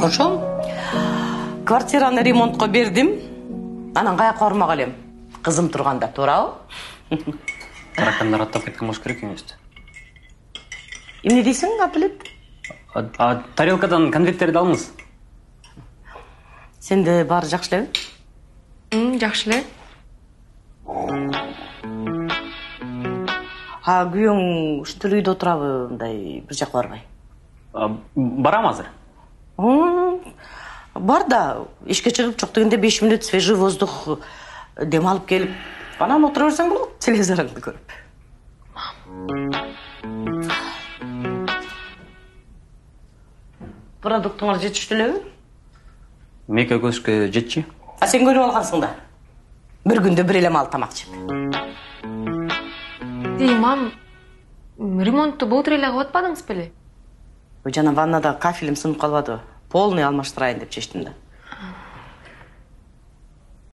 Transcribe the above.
Ошол квартираны ремонтко бердим. Анан каяка бармак элем? Кызым турганда, туурабы? Таракандар аттап кеткен болуш керек үйүңүздө. Эмне дейсиң, Абдулет? Тарелкадан конверттерди алыңыз. Сенде баары жакшы элеби? Жакшы эле. Күйөөң ушинтип үйдө отурабы, мындай бир жака барбай? Барам азыр. Бар да, ишке чыгып жок дегенде 5 мүнөт свежий воздух дем алып келип, анан отура берсең болот, телевизорыңды көрүп. Продуктуңар жетиштүү элеби? Мека көзгө жетчи. Сен көрүп алгансың да. Бир күндө бир эле мал тамак жеп. Мам, ремонтту былтыр эле кылып атпадыңыз беле? Жана ваннада кафелим сынып калбады. Полный алмаштырайын деп чечтим да.